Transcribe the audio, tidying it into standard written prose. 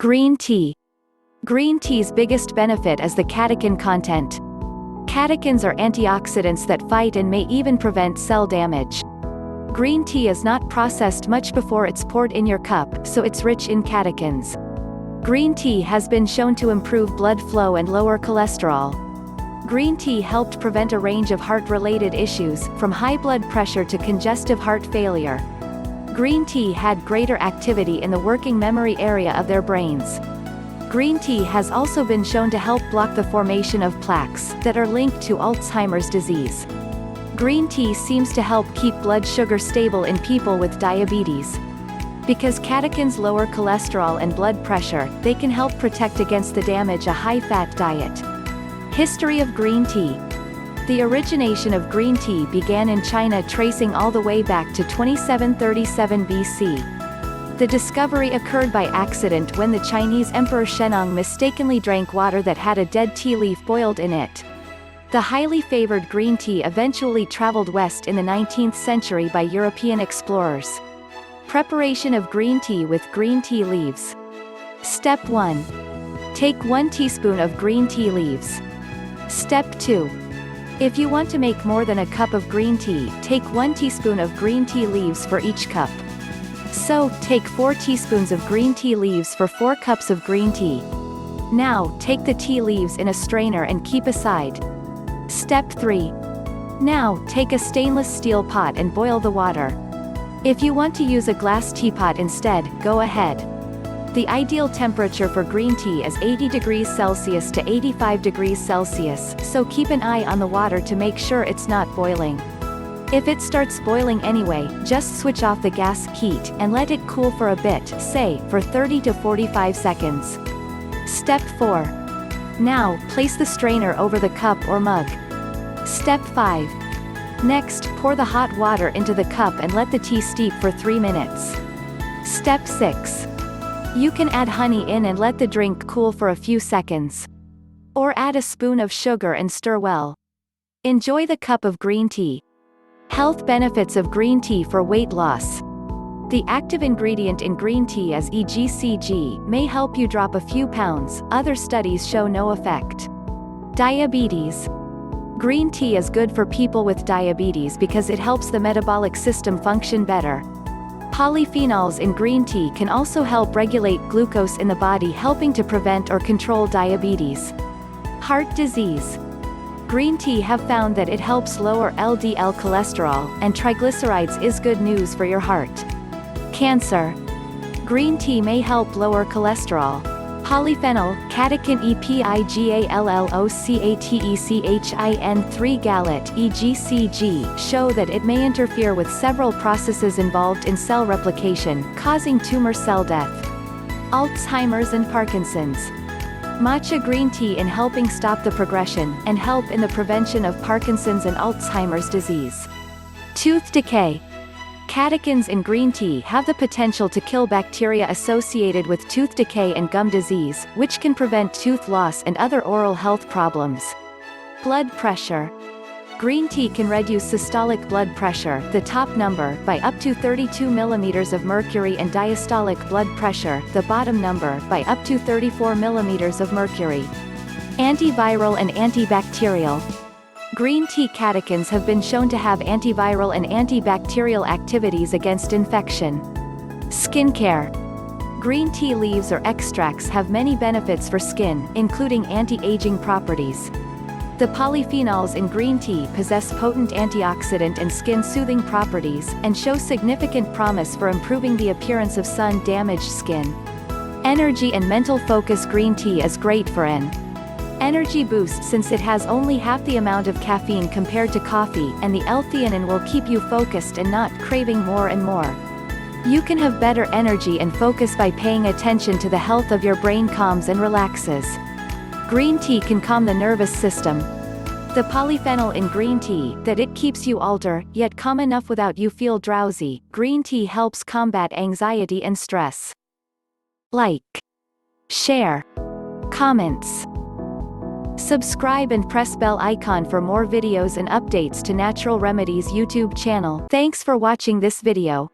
Green tea. Green tea's biggest benefit is the catechin content. Catechins are antioxidants that fight and may even prevent cell damage. Green tea is not processed much before it's poured in your cup, so it's rich in catechins. Green tea has been shown to improve blood flow and lower cholesterol. Green tea helped prevent a range of heart-related issues, from high blood pressure to congestive heart failure. Green tea had greater activity in the working memory area of their brains. Green tea has also been shown to help block the formation of plaques that are linked to Alzheimer's disease. Green tea seems to help keep blood sugar stable in people with diabetes. Because catechins lower cholesterol and blood pressure, they can help protect against the damage a high-fat diet. History of green tea. The origination of green tea began in China, tracing all the way back to 2737 BC. The discovery occurred by accident when the Chinese Emperor Shennong mistakenly drank water that had a dead tea leaf boiled in it. The highly favored green tea eventually traveled west in the 19th century by European explorers. Preparation of green tea with green tea leaves. Step 1. Take 1 teaspoon of green tea leaves. Step 2. If you want to make more than a cup of green tea, take 1 teaspoon of green tea leaves for each cup. So, take 4 teaspoons of green tea leaves for 4 cups of green tea. Now, take the tea leaves in a strainer and keep aside. Step 3. Now, take a stainless steel pot and boil the water. If you want to use a glass teapot instead, go ahead. The ideal temperature for green tea is 80 degrees Celsius to 85 degrees Celsius, so keep an eye on the water to make sure it's not boiling. If it starts boiling anyway, just switch off the gas heat and let it cool for a bit, say, for 30 to 45 seconds. Step 4. Now, place the strainer over the cup or mug. Step 5. Next, pour the hot water into the cup and let the tea steep for 3 minutes. Step 6. You can add honey in and let the drink cool for a few seconds. Or add a spoon of sugar and stir well. Enjoy the cup of green tea. Health benefits of green tea for weight loss. The active ingredient in green tea is EGCG, may help you drop a few pounds. Other studies show no effect. Diabetes. Green tea is good for people with diabetes because it helps the metabolic system function better. Polyphenols in green tea can also help regulate glucose in the body, helping to prevent or control diabetes. Heart disease. Green tea have found that it helps lower LDL cholesterol, and triglycerides is good news for your heart. Cancer. Green tea may help lower cholesterol. Polyphenol, catechin EPIGALLOCATECHIN 3-galate EGCG, show that it may interfere with several processes involved in cell replication, causing tumor cell death. Alzheimer's and Parkinson's. Matcha green tea in helping stop the progression, and help in the prevention of Parkinson's and Alzheimer's disease. Tooth decay. Catechins in green tea have the potential to kill bacteria associated with tooth decay and gum disease, which can prevent tooth loss and other oral health problems. Blood pressure. Green tea can reduce systolic blood pressure, the top number, by up to 32 mm of mercury, and diastolic blood pressure, the bottom number, by up to 34 mm of mercury. Antiviral and antibacterial. Green tea catechins have been shown to have antiviral and antibacterial activities against infection. Skincare. Green tea leaves or extracts have many benefits for skin, including anti-aging properties. The polyphenols in green tea possess potent antioxidant and skin-soothing properties, and show significant promise for improving the appearance of sun-damaged skin. Energy and mental focus. Green tea is great for an energy boost since it has only half the amount of caffeine compared to coffee, and the L-theanine will keep you focused and not craving more and more. You can have better energy and focus by paying attention to the health of your brain. Calms and relaxes. Green tea can calm the nervous system. The polyphenol in green tea, that it keeps you alert, yet calm enough without you feel drowsy. Green tea helps combat anxiety and stress. Like, share, comments. Subscribe and press bell icon for more videos and updates to Natural Remedies YouTube channel. Thanks for watching this video.